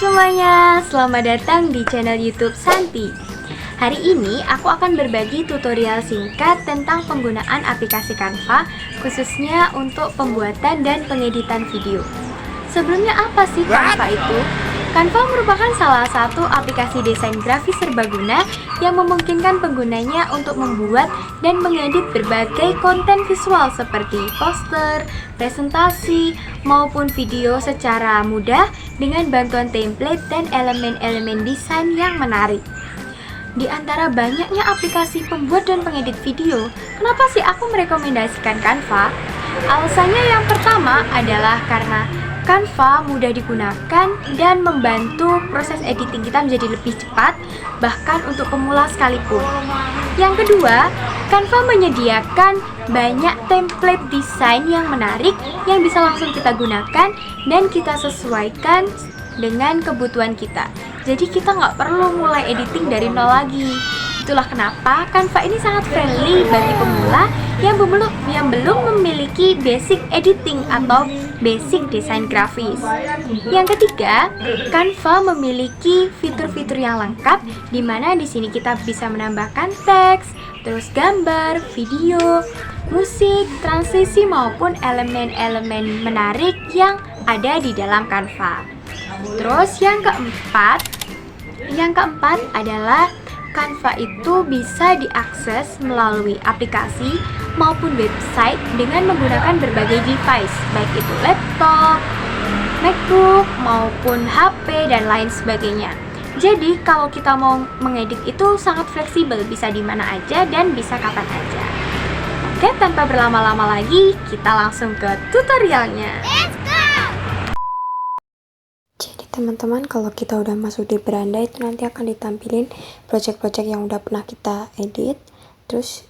semuanya, selamat datang di channel YouTube Santi. Hari ini aku akan berbagi tutorial singkat tentang penggunaan aplikasi Canva, khususnya untuk pembuatan dan pengeditan video. Sebelumnya apa sih Canva itu? Canva merupakan salah satu aplikasi desain grafis serbaguna yang memungkinkan penggunanya untuk membuat dan mengedit berbagai konten visual seperti poster, presentasi, maupun video secara mudah dengan bantuan template dan elemen-elemen desain yang menarik. Di antara banyaknya aplikasi pembuat dan pengedit video, kenapa sih aku merekomendasikan Canva? Alasannya yang pertama adalah karena Canva mudah digunakan dan membantu proses editing kita menjadi lebih cepat, bahkan untuk pemula sekalipun. Yang kedua, Canva menyediakan banyak template desain yang menarik yang bisa langsung kita gunakan dan kita sesuaikan dengan kebutuhan kita. Jadi kita nggak perlu mulai editing dari nol lagi. Itulah kenapa Canva ini sangat friendly bagi pemula yang belum memiliki basic editing atau basic desain grafis. Yang ketiga, Canva memiliki fitur-fitur yang lengkap, di mana di sini kita bisa menambahkan teks, terus gambar, video, musik, transisi maupun elemen-elemen menarik yang ada di dalam Canva. Terus yang keempat adalah Canva itu bisa diakses melalui aplikasi maupun website dengan menggunakan berbagai device, baik itu laptop, MacBook, maupun HP, dan lain sebagainya. Jadi kalau kita mau mengedit itu sangat fleksibel, bisa di mana aja dan bisa kapan aja. Oke, tanpa berlama-lama lagi, kita langsung ke tutorialnya. Teman-teman, kalau kita udah masuk di beranda itu nanti akan ditampilin project-project yang udah pernah kita edit. Terus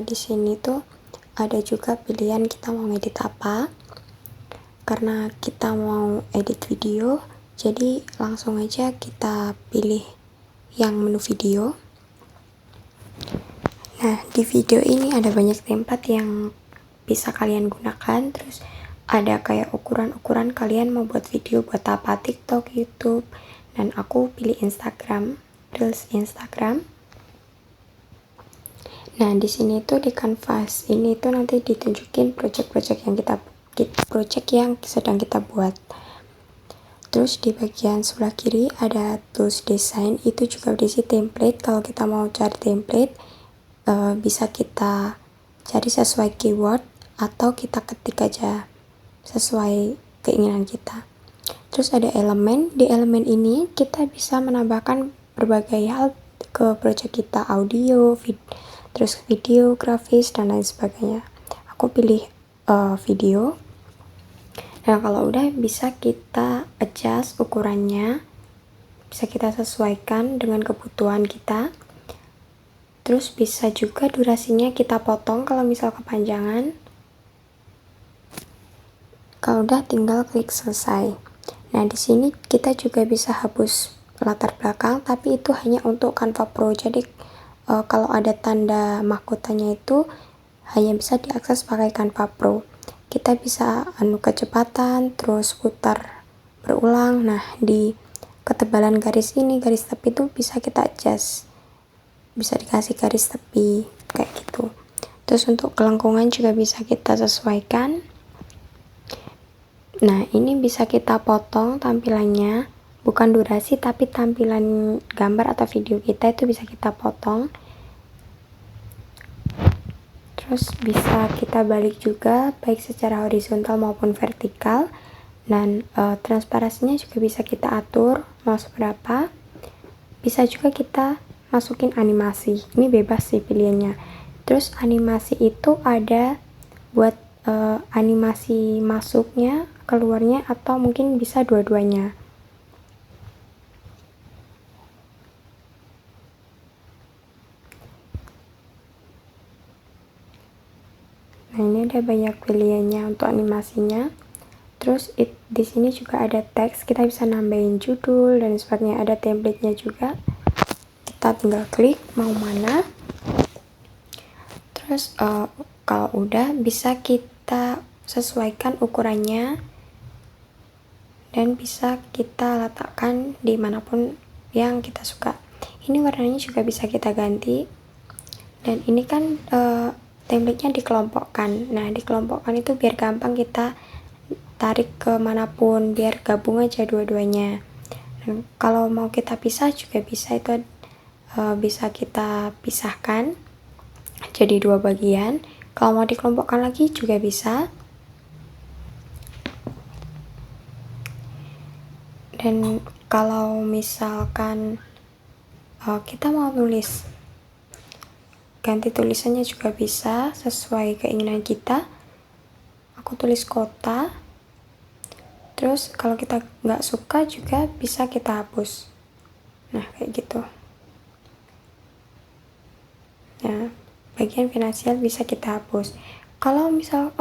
di sini tuh ada juga pilihan kita mau ngedit apa. Karena kita mau edit video, jadi langsung aja kita pilih yang menu video. Nah, di video ini ada banyak template yang bisa kalian gunakan. Terus ada kayak ukuran-ukuran kalian mau buat video buat apa, TikTok, YouTube, dan aku pilih Instagram, Reels Instagram. Nah, di sini tuh di canvas ini tuh nanti ditunjukin project-project yang sedang kita buat. Terus di bagian sebelah kiri ada tools design, itu juga berisi template. Kalau kita mau cari template, bisa kita cari sesuai keyword atau kita ketik aja sesuai keinginan kita. Terus ada elemen, di elemen ini kita bisa menambahkan berbagai hal ke project kita, audio, terus video, grafis, dan lain sebagainya. Aku pilih video. Nah, kalau udah bisa kita adjust ukurannya, bisa kita sesuaikan dengan kebutuhan kita. Terus bisa juga durasinya kita potong kalau misal kepanjangan. Kalau udah tinggal klik selesai. Nah, di sini kita juga bisa hapus latar belakang, tapi itu hanya untuk Canva Pro. Jadi kalau ada tanda mahkotanya itu hanya bisa diakses pakai Canva Pro. Kita bisa kecepatan, terus putar berulang. Nah, di ketebalan garis ini, garis tepi itu bisa kita adjust. Bisa dikasih garis tepi kayak gitu. Terus untuk kelengkungan juga bisa kita sesuaikan. Nah, ini bisa kita potong tampilannya, bukan durasi tapi tampilan gambar atau video kita itu bisa kita potong. Terus bisa kita balik juga baik secara horizontal maupun vertikal. Dan transparansinya juga bisa kita atur mau seberapa. Bisa juga kita masukin animasi, ini bebas sih pilihannya. Terus animasi itu ada buat animasi masuknya, keluarnya, atau mungkin bisa dua-duanya. Nah, ini ada banyak pilihannya untuk animasinya. Terus di sini juga ada teks, kita bisa nambahin judul dan sebagainya. Ada template-nya juga. Kita tinggal klik mau mana. Terus kalau udah bisa kita sesuaikan ukurannya dan bisa kita letakkan dimanapun yang kita suka. Ini warnanya juga bisa kita ganti, dan ini kan template-nya dikelompokkan. Nah, dikelompokkan itu biar gampang kita tarik ke manapun, biar gabung aja dua-duanya. Dan kalau mau kita pisah juga bisa, itu bisa kita pisahkan jadi 2 bagian. Kalau mau dikelompokkan lagi juga bisa. Dan kalau misalkan kita mau tulis, ganti tulisannya juga bisa sesuai keinginan kita. Aku tulis kota, terus kalau kita nggak suka juga bisa kita hapus. Nah, kayak gitu. Nah, bagian finansial bisa kita hapus. Kalau misal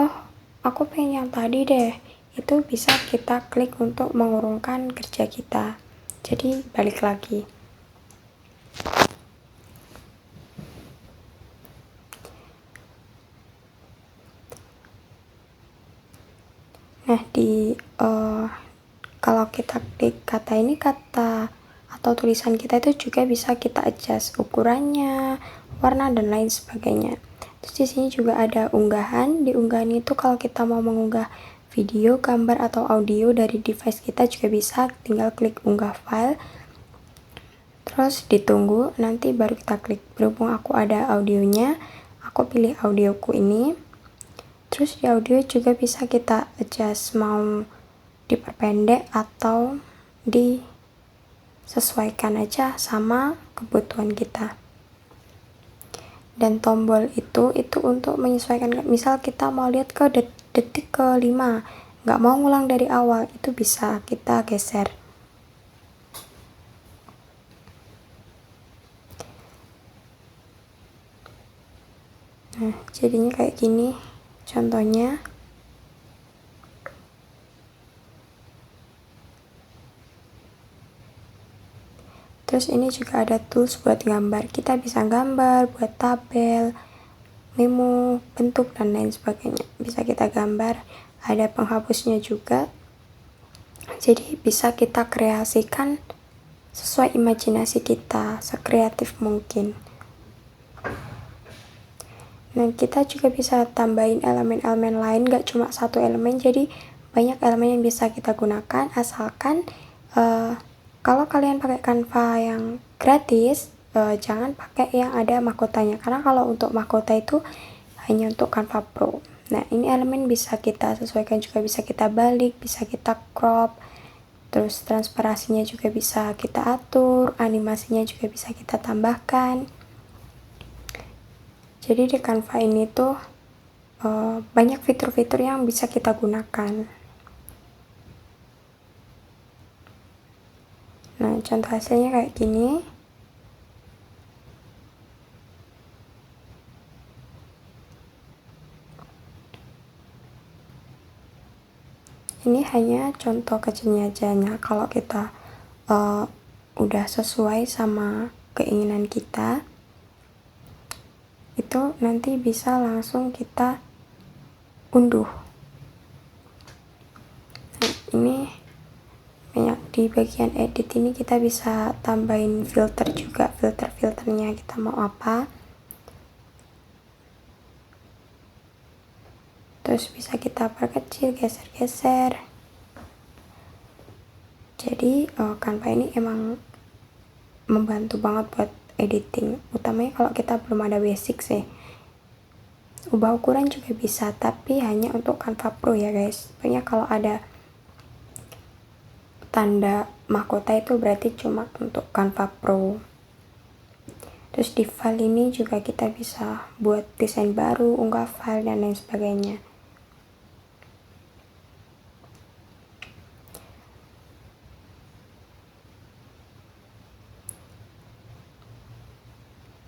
aku pengen yang tadi deh, itu bisa kita klik untuk mengurungkan kerja kita, jadi balik lagi. Nah, kalau kita klik kata ini, kata atau tulisan kita itu juga bisa kita adjust ukurannya, warna, dan lain sebagainya. Terus di sini juga ada unggahan. Di unggahan itu kalau kita mau mengunggah video, gambar, atau audio dari device kita juga bisa, tinggal klik unggah file, terus ditunggu, nanti baru kita klik. Berhubung aku ada audionya, aku pilih audioku ini. Terus di audio juga bisa kita adjust, mau diperpendek atau disesuaikan aja sama kebutuhan kita. Dan tombol itu untuk menyesuaikan, misal kita mau lihat ke detik ke-5, nggak mau ngulang dari awal, itu bisa kita geser. Nah, jadinya kayak gini contohnya. Terus ini juga ada tools buat gambar. Kita bisa gambar, buat tabel, memo, bentuk, dan lain sebagainya. Bisa kita gambar. Ada penghapusnya juga. Jadi bisa kita kreasikan sesuai imajinasi kita, sekreatif mungkin. Nah, kita juga bisa tambahin elemen-elemen lain, gak cuma satu elemen, jadi banyak elemen yang bisa kita gunakan, asalkan kalau kalian pakai Canva yang gratis, jangan pakai yang ada mahkotanya, karena kalau untuk mahkota itu hanya untuk Canva Pro. Nah, ini elemen bisa kita sesuaikan, juga bisa kita balik, bisa kita crop, terus transparasinya juga bisa kita atur, animasinya juga bisa kita tambahkan. Jadi di Canva ini tuh banyak fitur-fitur yang bisa kita gunakan. Nah, contoh hasilnya kayak gini. Ini hanya contoh kecilnya aja. Nah, kalau kita udah sesuai sama keinginan kita, itu nanti bisa langsung kita unduh. Nah, ini banyak di bagian edit ini kita bisa tambahin filter juga, filternya kita mau apa. Terus bisa kita perkecil, geser-geser. Jadi Canva ini emang membantu banget buat editing, utamanya kalau kita belum ada basic sih. Ubah ukuran juga bisa, tapi hanya untuk Canva Pro ya guys. Banyak kalau ada tanda mahkota itu berarti cuma untuk Canva Pro. Terus di file ini juga kita bisa buat desain baru, unggah file, dan lain sebagainya.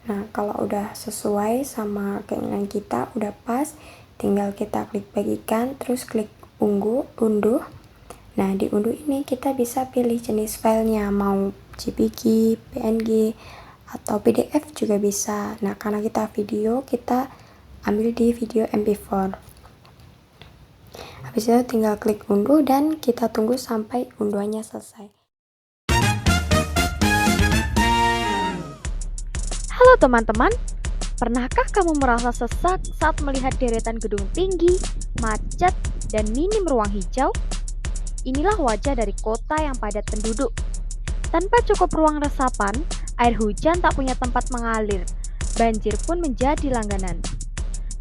Nah, kalau udah sesuai sama keinginan kita, udah pas, tinggal kita klik bagikan, terus klik unduh. Nah, di unduh ini kita bisa pilih jenis filenya, mau JPG, PNG, atau PDF juga bisa. Nah, karena kita video, kita ambil di video MP4. Habis itu tinggal klik unduh dan kita tunggu sampai unduhannya selesai. Halo teman-teman, pernahkah kamu merasa sesak saat melihat deretan gedung tinggi, macet, dan minim ruang hijau? Inilah wajah dari kota yang padat penduduk. Tanpa cukup ruang resapan, air hujan tak punya tempat mengalir, banjir pun menjadi langganan.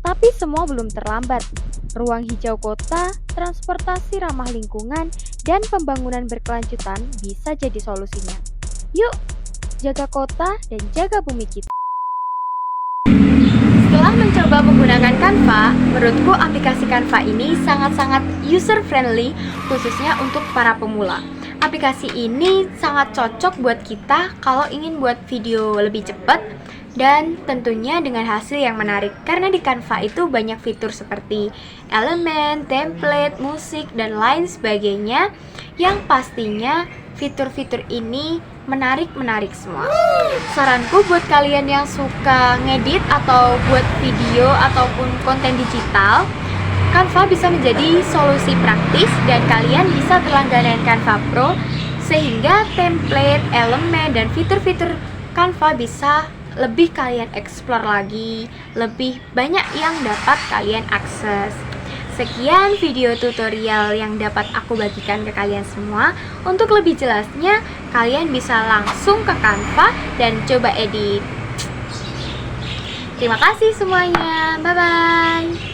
Tapi semua belum terlambat. Ruang hijau kota, transportasi ramah lingkungan, dan pembangunan berkelanjutan bisa jadi solusinya. Yuk, jaga kota dan jaga bumi kita. Setelah mencoba menggunakan Canva, menurutku aplikasi Canva ini sangat-sangat user friendly, khususnya untuk para pemula. Aplikasi ini sangat cocok buat kita kalau ingin buat video lebih cepat dan tentunya dengan hasil yang menarik. Karena di Canva itu banyak fitur seperti elemen, template, musik, dan lain sebagainya, yang pastinya fitur-fitur ini menarik semua. Saranku buat kalian yang suka ngedit atau buat video ataupun konten digital, Canva bisa menjadi solusi praktis dan kalian bisa berlangganan Canva Pro sehingga template, elemen, dan fitur-fitur Canva bisa lebih kalian explore lagi, lebih banyak yang dapat kalian akses. Sekian video tutorial yang dapat aku bagikan ke kalian semua. Untuk lebih jelasnya, kalian bisa langsung ke Canva dan coba edit. Terima kasih semuanya, bye-bye.